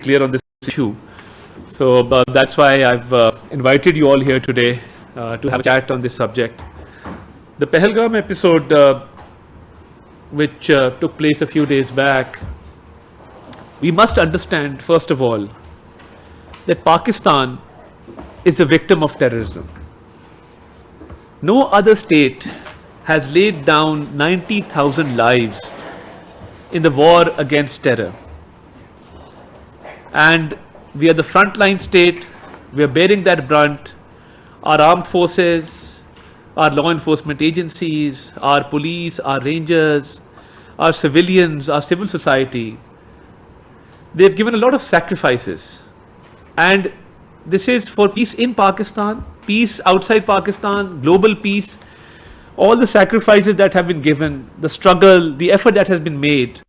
clear on this issue. So that's why I've invited you all here today to have a chat on this subject. The Pahalgam episode, which took place a few days back, we must understand, first of all, that Pakistan is a victim of terrorism. No other state has laid down 90,000 lives in the war against terror. And we are the frontline state, we are bearing that brunt. Our armed forces, our law enforcement agencies, our police, our rangers, our civilians, our civil society, they've given a lot of sacrifices. And this is for peace in Pakistan, peace outside Pakistan, global peace. All the sacrifices that have been given, the struggle, the effort that has been made,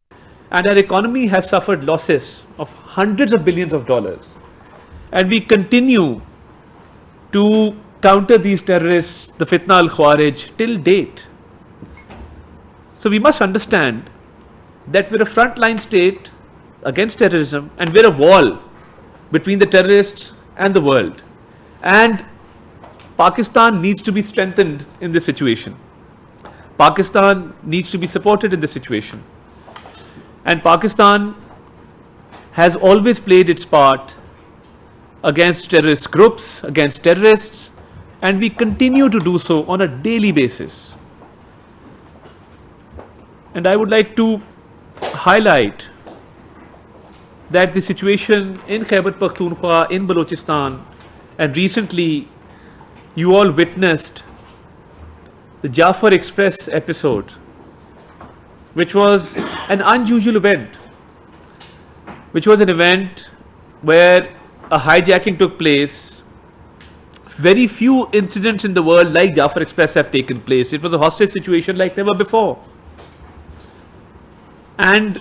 and our economy has suffered losses of hundreds of billions of dollars. And we continue to counter these terrorists, the fitna al-Khawarij, till date. So we must understand that we're a frontline state against terrorism, and we're a wall between the terrorists and the world. And Pakistan needs to be strengthened in this situation. Pakistan needs to be supported in this situation. And Pakistan has always played its part against terrorist groups, against terrorists, and we continue to do so on a daily basis. And I would like to highlight that the situation in Khyber Pakhtunkhwa, in Balochistan, and recently you all witnessed the Jafar Express episode, which was an unusual event, which was an event where a hijacking took place. Very few incidents in the world like Jafar Express have taken place. It was a hostage situation like never before. And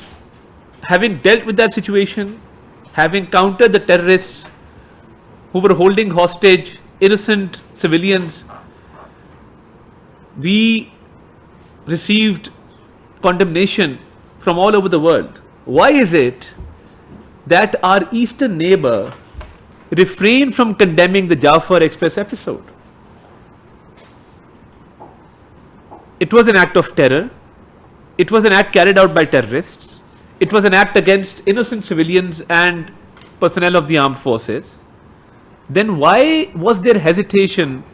having dealt with that situation, having countered the terrorists who were holding hostage innocent civilians, we received condemnation from all over the world. Why is it that our eastern neighbor refrained from condemning the Jafar Express episode? It was an act of terror. It was an act carried out by terrorists. It was an act against innocent civilians and personnel of the armed forces. Then why was there hesitation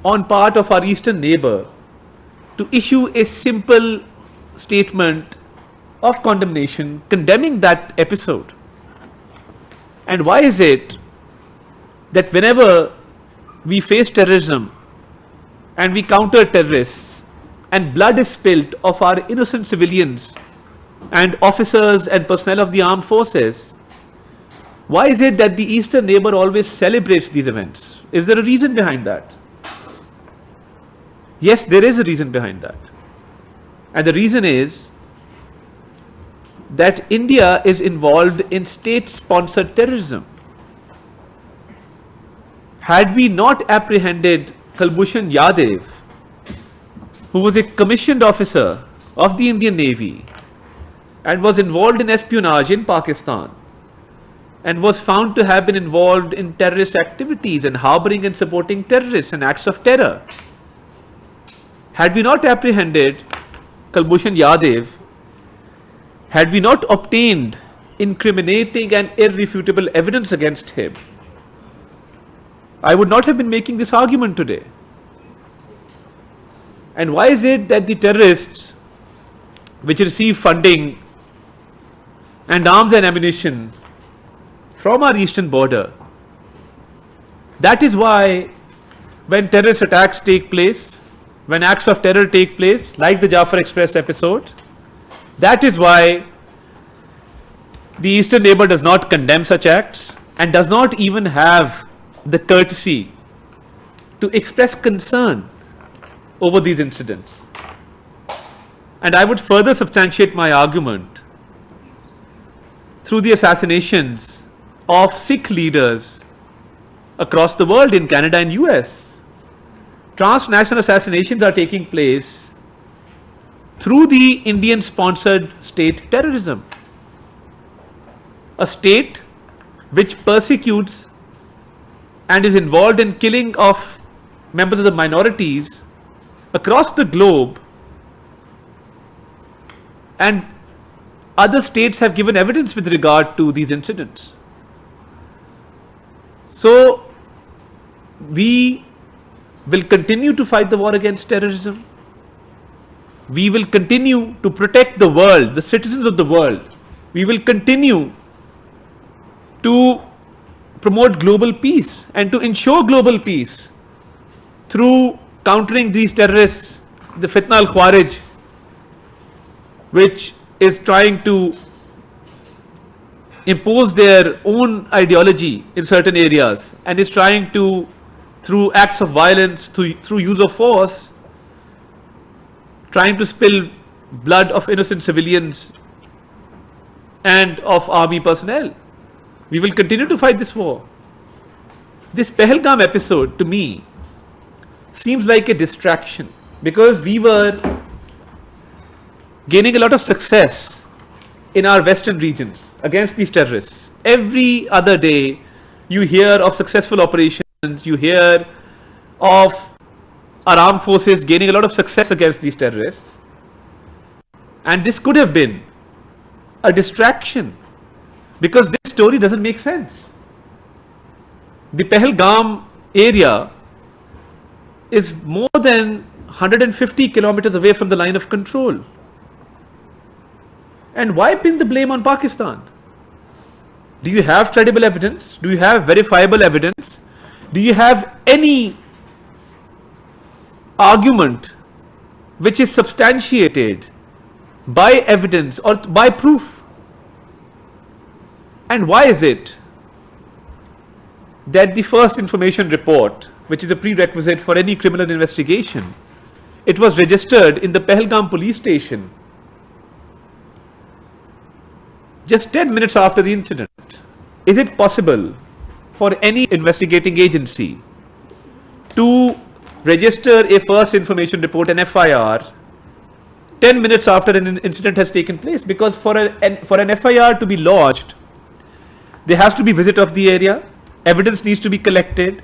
on part of our eastern neighbor to issue a simple statement of condemnation condemning that episode? And why is it that whenever we face terrorism and we counter terrorists and blood is spilt of our innocent civilians and officers and personnel of the armed forces, why is it that the eastern neighbor always celebrates these events? Is there a reason behind that? Yes, there is a reason behind that. And the reason is that India is involved in state-sponsored terrorism. Had we not apprehended Kulbhushan Yadav, who was a commissioned officer of the Indian Navy and was involved in espionage in Pakistan and was found to have been involved in terrorist activities and harboring and supporting terrorists and acts of terror, had we not apprehended Kulbhushan Yadav, had we not obtained incriminating and irrefutable evidence against him, I would not have been making this argument today. And why is it that the terrorists which receive funding and arms and ammunition from our eastern border, that is why when terrorist attacks take place, when acts of terror take place, like the Jafar Express episode, that is why the eastern neighbor does not condemn such acts and does not even have the courtesy to express concern over these incidents. And I would further substantiate my argument through the assassinations of Sikh leaders across the world in Canada and US. Transnational assassinations are taking place through the Indian-sponsored state terrorism. A state which persecutes and is involved in killing of members of the minorities across the globe, and other states have given evidence with regard to these incidents. So we will continue to fight the war against terrorism. We will continue to protect the world, the citizens of the world. We will continue to promote global peace and to ensure global peace through countering these terrorists, the Fitna al-Khawarij, which is trying to impose their own ideology in certain areas and is trying to, through acts of violence, through use of force, trying to spill blood of innocent civilians and of army personnel. We will continue to fight this war. This Pahalgam episode, to me, seems like a distraction, because we were gaining a lot of success in our western regions against these terrorists. Every other day, you hear of successful operations, you hear of our armed forces gaining a lot of success against these terrorists. And this could have been a distraction, because this story doesn't make sense. The Pehalgam area is more than 150 kilometers away from the line of control. And why pin the blame on Pakistan? Do you have credible evidence? Do you have verifiable evidence? Do you have any argument which is substantiated by evidence or by proof? And why is it that the first information report, which is a prerequisite for any criminal investigation, it was registered in the Pahalgam police station just 10 minutes after the incident? Is it possible for any investigating agency to register a first information report, an FIR, 10 minutes after an incident has taken place? Because for an FIR to be lodged, there has to be visit of the area, evidence needs to be collected,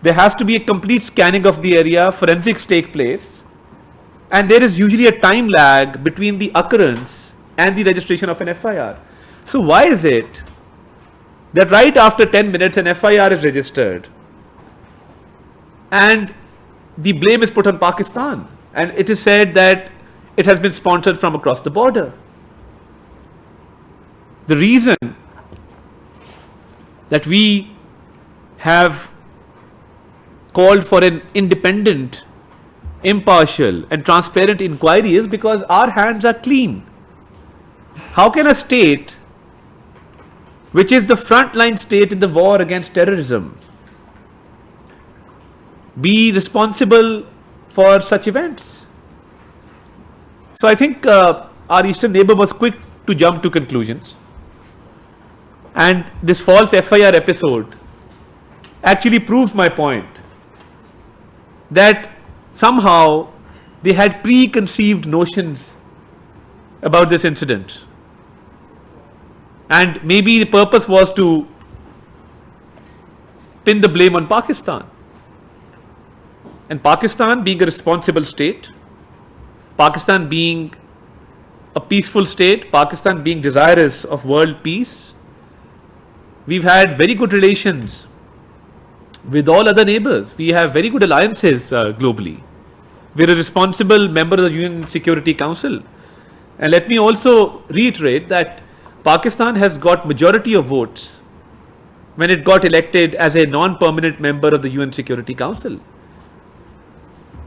there has to be a complete scanning of the area, forensics take place, and there is usually a time lag between the occurrence and the registration of an FIR. So why is it that right after 10 minutes an FIR is registered and the blame is put on Pakistan, and it is said that it has been sponsored from across the border? The reason that we have called for an independent, impartial and transparent inquiry is because our hands are clean. How can a state which is the frontline state in the war against terrorism be responsible for such events? So I think our eastern neighbor was quick to jump to conclusions, and this false FIR episode actually proves my point that somehow they had preconceived notions about this incident, and maybe the purpose was to pin the blame on Pakistan. And Pakistan being a responsible state, Pakistan being a peaceful state, Pakistan being desirous of world peace, we've had very good relations with all other neighbors. We have very good alliances globally. We're a responsible member of the UN Security Council. And let me also reiterate that Pakistan has got majority of votes when it got elected as a non-permanent member of the UN Security Council.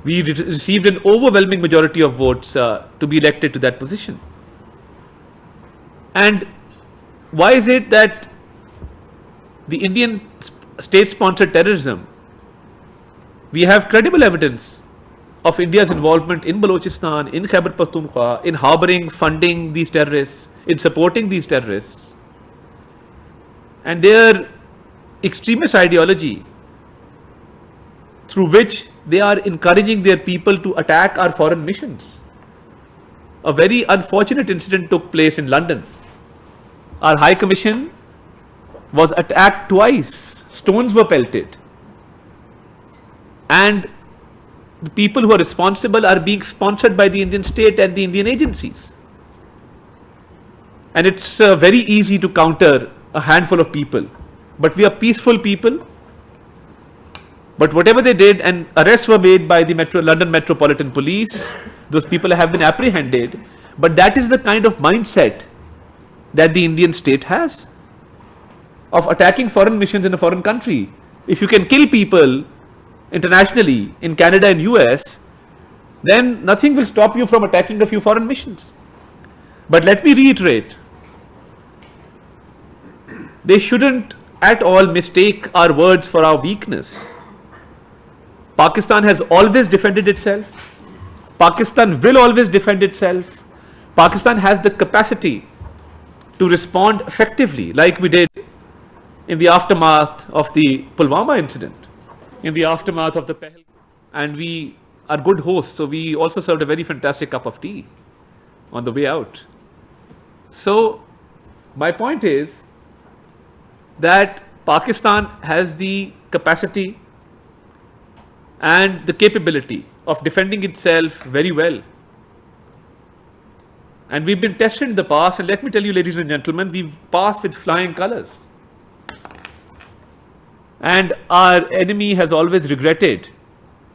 We received an overwhelming majority of votes to be elected to that position. And why is it that the Indian state-sponsored terrorism, we have credible evidence of India's involvement in Balochistan, in Khyber Pakhtunkhwa, in harboring, funding these terrorists, in supporting these terrorists, and their extremist ideology through which they are encouraging their people to attack our foreign missions? A very unfortunate incident took place in London. Our High Commission was attacked twice. Stones were pelted. And the people who are responsible are being sponsored by the Indian state and the Indian agencies. And it's very easy to counter a handful of people. But we are peaceful people. But whatever they did, and arrests were made by the London Metropolitan Police, those people have been apprehended. But that is the kind of mindset that the Indian state has of attacking foreign missions in a foreign country. If you can kill people internationally in Canada and US, then nothing will stop you from attacking a few foreign missions. But let me reiterate, they shouldn't at all mistake our words for our weakness. Pakistan has always defended itself. Pakistan will always defend itself. Pakistan has the capacity to respond effectively, like we did in the aftermath of the Pulwama incident, in the aftermath of the Pehalgam. And we are good hosts, so we also served a very fantastic cup of tea on the way out. So my point is that Pakistan has the capacity and the capability of defending itself very well. And we've been tested in the past, and let me tell you, ladies and gentlemen, we've passed with flying colors. And our enemy has always regretted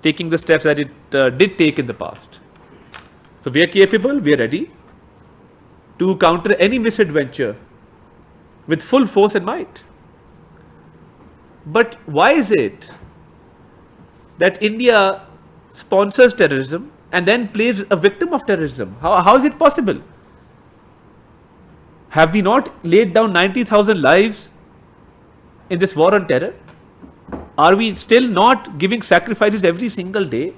taking the steps that it did take in the past. So we are capable, we are ready to counter any misadventure with full force and might. But why is it that India sponsors terrorism and then plays a victim of terrorism? How is it possible? Have we not laid down 90,000 lives in this war on terror? Are we still not giving sacrifices every single day?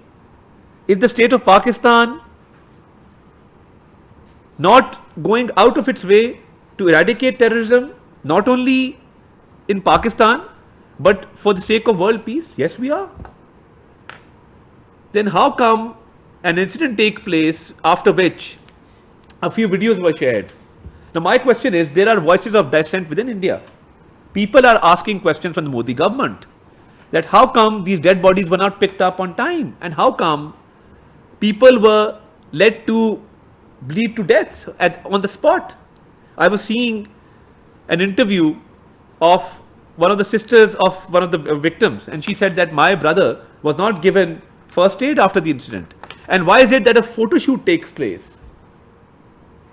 Is the state of Pakistan not going out of its way to eradicate terrorism, not only in Pakistan, but for the sake of world peace? Yes, we are. Then how come an incident takes place after which a few videos were shared? Now my question is, there are voices of dissent within India. People are asking questions from the Modi government that how come these dead bodies were not picked up on time, and how come people were led to bleed to death on the spot. I was seeing an interview of one of the sisters of one of the victims, and she said that my brother was not given first aid after the incident. And why is it that a photo shoot takes place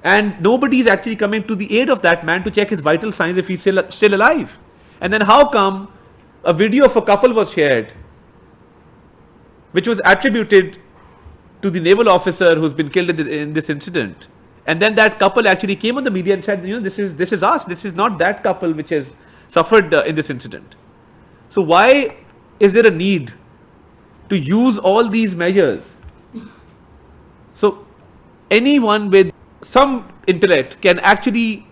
and nobody is actually coming to the aid of that man to check his vital signs if he's still alive? And then how come a video of a couple was shared which was attributed to the naval officer who's been killed in this incident, and then that couple actually came on the media and said, you know, this is us, this is not that couple which has suffered in this incident. So why is there a need to use all these measures? So anyone with some intellect can actually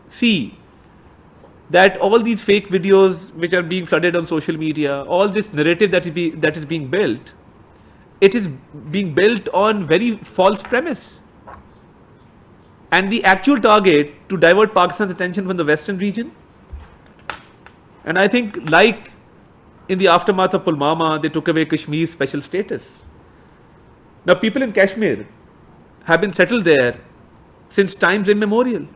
see that all these fake videos which are being flooded on social media, all this narrative that is being built, it is being built on very false premise. And the actual target to divert Pakistan's attention from the western region. And I think, like in the aftermath of Pulwama, they took away Kashmir's special status. Now people in Kashmir have been settled there since times immemorial.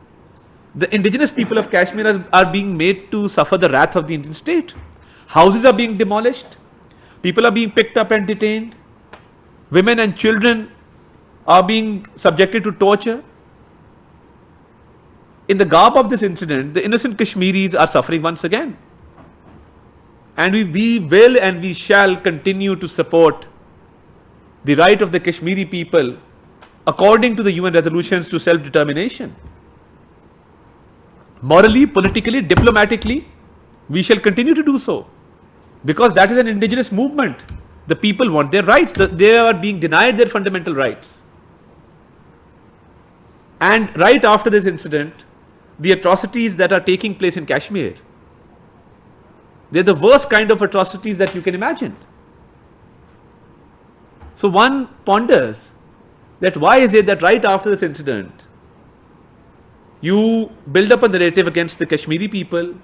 The indigenous people of Kashmir are being made to suffer the wrath of the Indian state. Houses are being demolished. People are being picked up and detained. Women and children are being subjected to torture. In the garb of this incident, the innocent Kashmiris are suffering once again. And we will and we shall continue to support the right of the Kashmiri people according to the UN resolutions to self-determination. Morally, politically, diplomatically, we shall continue to do so, because that is an indigenous movement. The people want their rights. They are being denied their fundamental rights. And right after this incident, the atrocities that are taking place in Kashmir, they're the worst kind of atrocities that you can imagine. So one ponders that why is it that right after this incident, you build up a narrative against the Kashmiri people,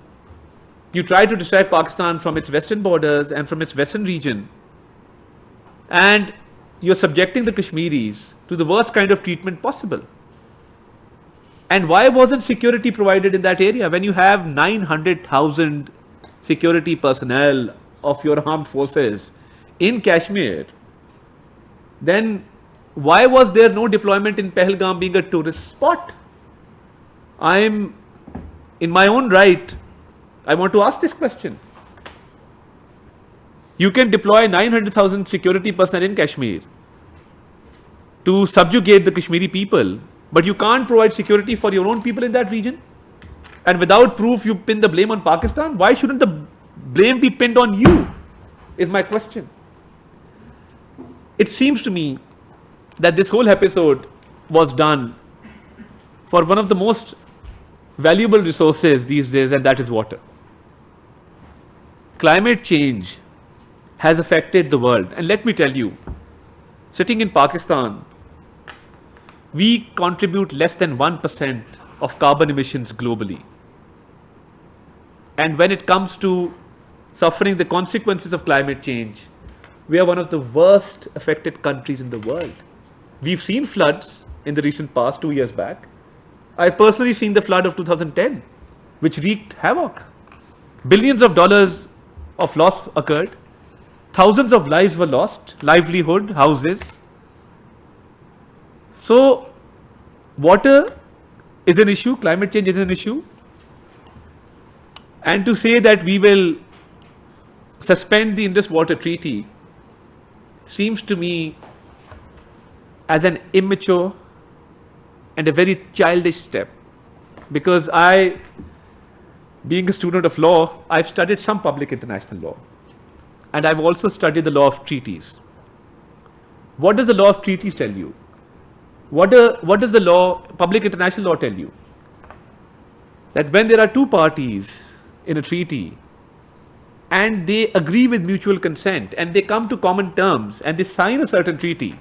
You try to distract Pakistan from its western borders and from its western region, and you're subjecting the Kashmiris to the worst kind of treatment possible. And why wasn't security provided in that area when you have 900,000 security personnel of your armed forces in Kashmir? Then why was there no deployment in Pahalgam being a tourist spot? I'm, in my own right, I want to ask this question. You can deploy 900,000 security personnel in Kashmir to subjugate the Kashmiri people, but you can't provide security for your own people in that region. And without proof, you pin the blame on Pakistan. Why shouldn't the blame be pinned on you? Is my question. It seems to me that this whole episode was done for one of the most valuable resources these days, and that is water. Climate change has affected the world. And let me tell you, sitting in Pakistan, we contribute less than 1% of carbon emissions globally. And when it comes to suffering the consequences of climate change, we are one of the worst affected countries in the world. We've seen floods in the recent past, 2 years back. I've personally seen the flood of 2010, which wreaked havoc. Billions of dollars of loss occurred. Thousands of lives were lost, livelihood, houses. So, water is an issue, climate change is an issue. And to say that we will suspend the Indus Water Treaty seems to me as an immature and a very childish step. Because I, being a student of law, I've studied some public international law. And I've also studied the law of treaties. What does the law of treaties tell you? What does the law, public international law tell you? That when there are two parties in a treaty and they agree with mutual consent and they come to common terms and they sign a certain treaty,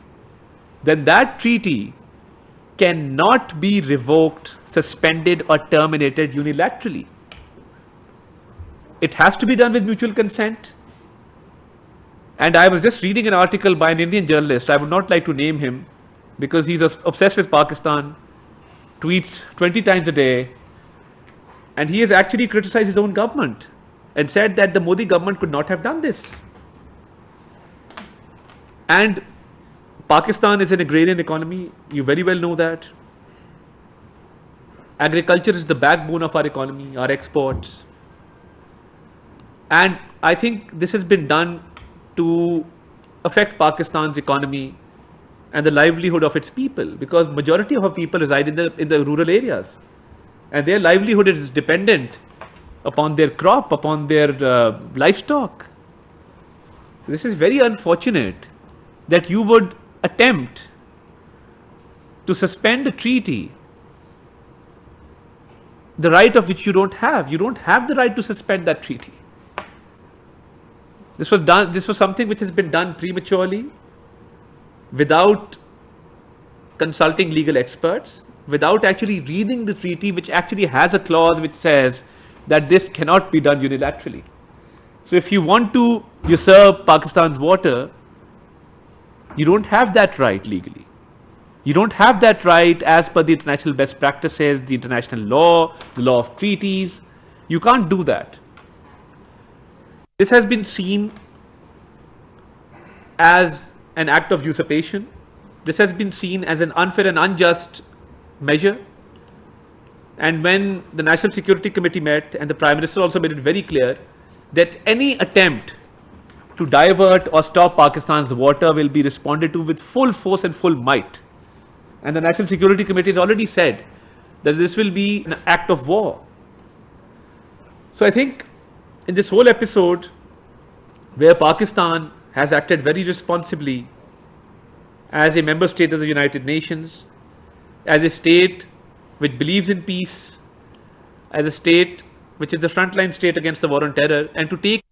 then that treaty cannot be revoked, suspended or terminated unilaterally. It has to be done with mutual consent. And I was just reading an article by an Indian journalist. I would not like to name him because he's obsessed with Pakistan, tweets 20 times a day. And he has actually criticized his own government and said that the Modi government could not have done this. And Pakistan is an agrarian economy. You very well know that. Agriculture is the backbone of our economy, our exports. And I think this has been done to affect Pakistan's economy and the livelihood of its people, because majority of our people reside in the rural areas, and their livelihood is dependent upon their crop, upon their livestock. This is very unfortunate that you would attempt to suspend a treaty, the right of which you don't have. You don't have the right to suspend that treaty. This was something which has been done prematurely, without consulting legal experts, without actually reading the treaty, which actually has a clause which says that this cannot be done unilaterally. So if you want to usurp Pakistan's water, you don't have that right legally. You don't have that right as per the international best practices, the international law, the law of treaties. You can't do that. This has been seen as an act of usurpation. This has been seen as an unfair and unjust measure. And when the National Security Committee met, and the Prime Minister also made it very clear that any attempt to divert or stop Pakistan's water will be responded to with full force and full might. And the National Security Committee has already said that this will be an act of war. So I think in this whole episode, where Pakistan has acted very responsibly as a member state of the United Nations, as a state which believes in peace, as a state which is the frontline state against the war on terror, and to take